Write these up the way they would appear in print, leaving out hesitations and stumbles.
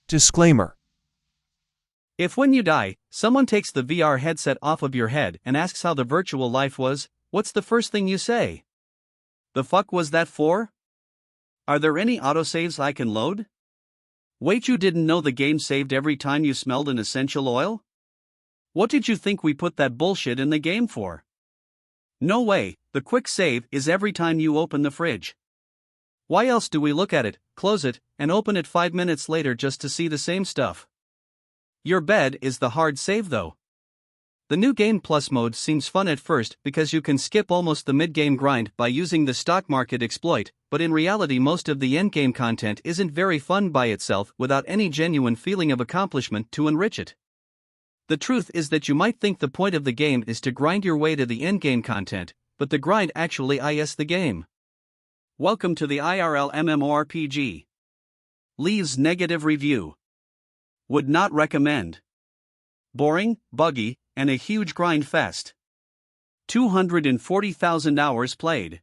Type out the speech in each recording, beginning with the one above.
Disclaimer. If when you die, someone takes the VR headset off of your head and asks how the virtual life was, what's the first thing you say? The fuck was that for? Are there any autosaves I can load? Wait, you didn't know the game saved every time you smelled an essential oil? What did you think we put that bullshit in the game for? No way, the quick save is every time you open the fridge. Why else do we look at it, close it, and open it 5 minutes later just to see the same stuff? Your bed is the hard save though. The new Game Plus mode seems fun at first because you can skip almost the mid-game grind by using the stock market exploit, but in reality most of the endgame content isn't very fun by itself without any genuine feeling of accomplishment to enrich it. The truth is that you might think the point of the game is to grind your way to the endgame content, but the grind actually is the game. Welcome to the IRL MMORPG. Leaves negative review. Would not recommend. Boring, buggy, and a huge grind fest. 240,000 hours played.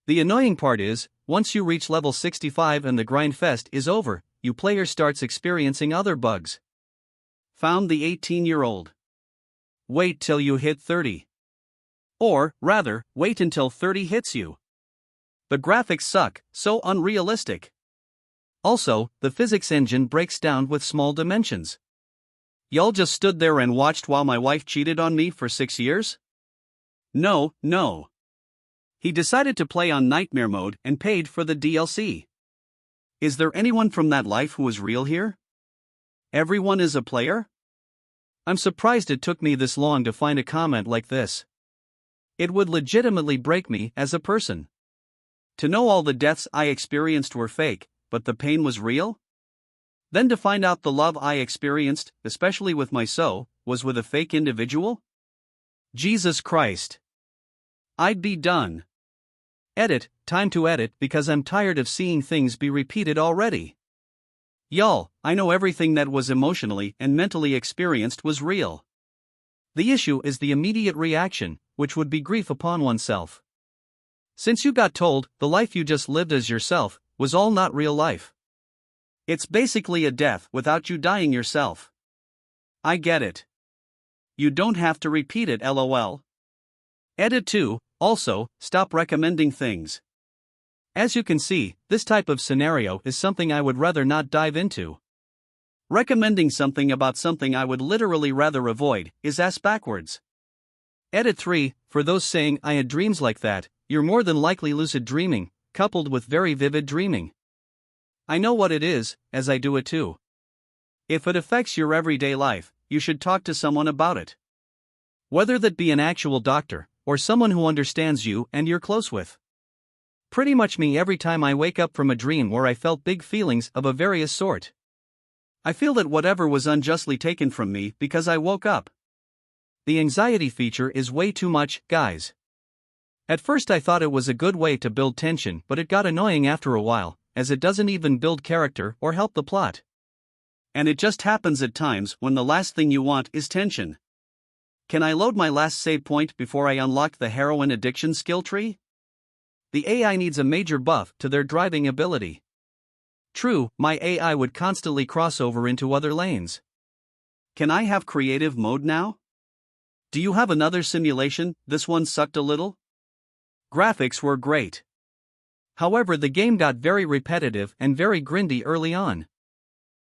The annoying part is, once you reach level 65 and the grind fest is over, you player starts experiencing other bugs. Found the 18-year-old. Wait till you hit 30. Or, rather, wait until 30 hits you. The graphics suck, so unrealistic. Also, the physics engine breaks down with small dimensions. Y'all just stood there and watched while my wife cheated on me for 6 years? No. He decided to play on Nightmare mode and paid for the DLC. Is there anyone from that life who is real here? Everyone is a player? I'm surprised it took me this long to find a comment like this. It would legitimately break me as a person. To know all the deaths I experienced were fake, but the pain was real? Then to find out the love I experienced, especially with my soul, was with a fake individual? Jesus Christ. I'd be done. Edit, time to edit because I'm tired of seeing things be repeated already. Y'all, I know everything that was emotionally and mentally experienced was real. The issue is the immediate reaction, which would be grief upon oneself. Since you got told the life you just lived as yourself was all not real life. It's basically a death without you dying yourself. I get it. You don't have to repeat it, lol. Edit 2, also, stop recommending things. As you can see, this type of scenario is something I would rather not dive into. Recommending something about something I would literally rather avoid is ass backwards. Edit 3, for those saying I had dreams like that, you're more than likely lucid dreaming, coupled with very vivid dreaming. I know what it is, as I do it too. If it affects your everyday life, you should talk to someone about it. Whether that be an actual doctor, or someone who understands you and you're close with. Pretty much me every time I wake up from a dream where I felt big feelings of a various sort. I feel that whatever was unjustly taken from me because I woke up. The anxiety feature is way too much, guys. At first I thought it was a good way to build tension, but it got annoying after a while, as it doesn't even build character or help the plot. And it just happens at times when the last thing you want is tension. Can I load my last save point before I unlock the heroin addiction skill tree? The AI needs a major buff to their driving ability. True, my AI would constantly cross over into other lanes. Can I have creative mode now? Do you have another simulation? This one sucked a little? Graphics were great. However, the game got very repetitive and very grindy early on.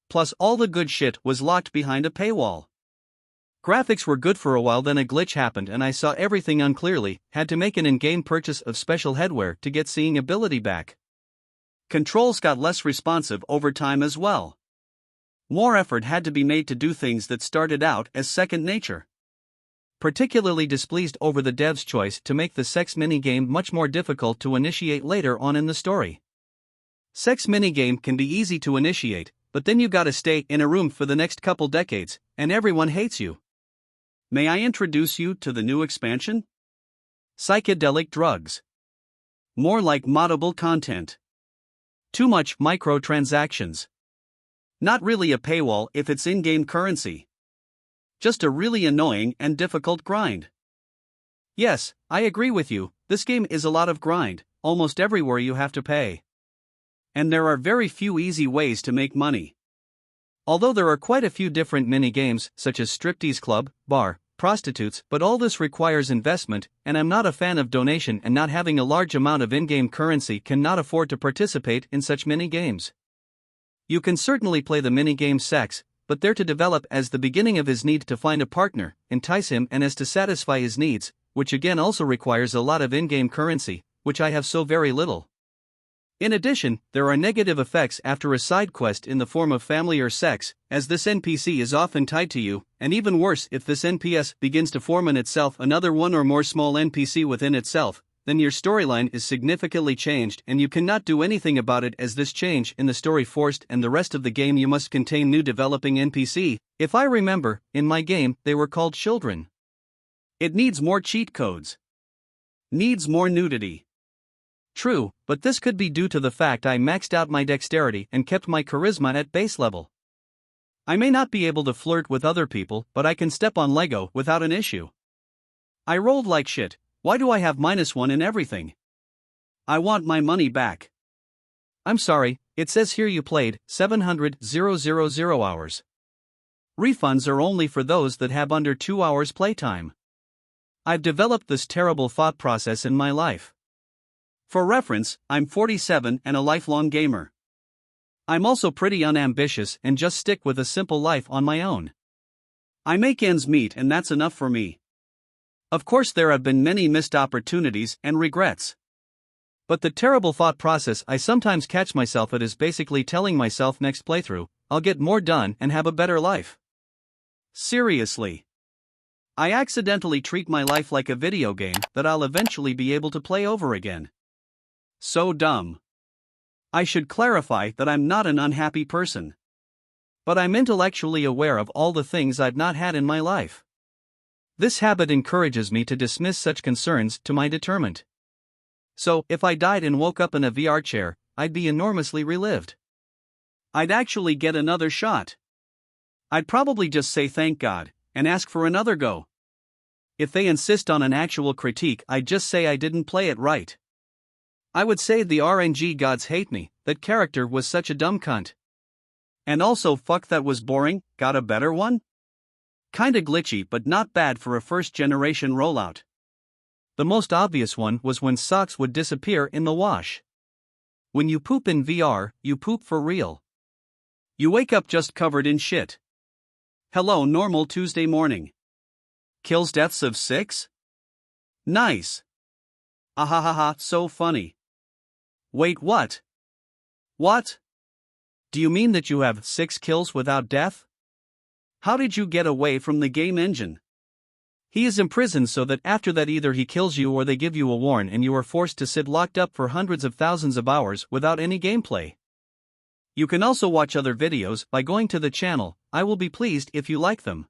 Plus, all the good shit was locked behind a paywall. Graphics were good for a while, then a glitch happened and I saw everything unclearly, had to make an in-game purchase of special headwear to get seeing ability back. Controls got less responsive over time as well. More effort had to be made to do things that started out as second nature. Particularly displeased over the devs' choice to make the sex minigame much more difficult to initiate later on in the story. Sex minigame can be easy to initiate, but then you gotta stay in a room for the next couple decades, and everyone hates you. May I introduce you to the new expansion? Psychedelic drugs. More like moddable content. Too much microtransactions. Not really a paywall if it's in-game currency. Just a really annoying and difficult grind. Yes, I agree with you, this game is a lot of grind, almost everywhere you have to pay. And there are very few easy ways to make money. Although there are quite a few different mini-games, such as striptease club, bar, prostitutes, but all this requires investment, and I'm not a fan of donation, and not having a large amount of in-game currency cannot afford to participate in such mini-games. You can certainly play the mini-game sex, but they're to develop as the beginning of his need to find a partner, entice him, and as to satisfy his needs, which again also requires a lot of in-game currency, which I have so very little. In addition, there are negative effects after a side quest in the form of family or sex, as this NPC is often tied to you, and even worse, if this NPS begins to form in itself another one or more small NPC within itself, then your storyline is significantly changed and you cannot do anything about it, as this change in the story forced and the rest of the game you must contain new developing NPC. If I remember, in my game, they were called children. It needs more cheat codes. Needs more nudity. True, but this could be due to the fact I maxed out my dexterity and kept my charisma at base level. I may not be able to flirt with other people, but I can step on Lego without an issue. I rolled like shit. Why do I have -1 in everything? I want my money back. I'm sorry, it says here you played 700,000 hours. Refunds are only for those that have under 2 hours playtime. I've developed this terrible thought process in my life. For reference, I'm 47 and a lifelong gamer. I'm also pretty unambitious and just stick with a simple life on my own. I make ends meet and that's enough for me. Of course, there have been many missed opportunities and regrets. But the terrible thought process I sometimes catch myself at is basically telling myself next playthrough, I'll get more done and have a better life. Seriously. I accidentally treat my life like a video game that I'll eventually be able to play over again. So dumb. I should clarify that I'm not an unhappy person. But I'm intellectually aware of all the things I've not had in my life. This habit encourages me to dismiss such concerns to my determent. So, if I died and woke up in a VR chair, I'd be enormously relived. I'd actually get another shot. I'd probably just say thank God, and ask for another go. If they insist on an actual critique, I'd just say I didn't play it right. I would say the RNG gods hate me, that character was such a dumb cunt. And also fuck, that was boring, got a better one? Kinda glitchy but not bad for a first generation rollout. The most obvious one was when socks would disappear in the wash. When you poop in VR, you poop for real. You wake up just covered in shit. Hello normal Tuesday morning. Kills deaths of 6? Nice. Ahahaha, so funny. Wait, what? What? Do you mean that you have 6 kills without death? How did you get away from the game engine? He is imprisoned so that after that either he kills you or they give you a warn and you are forced to sit locked up for hundreds of thousands of hours without any gameplay. You can also watch other videos by going to the channel. I will be pleased if you like them.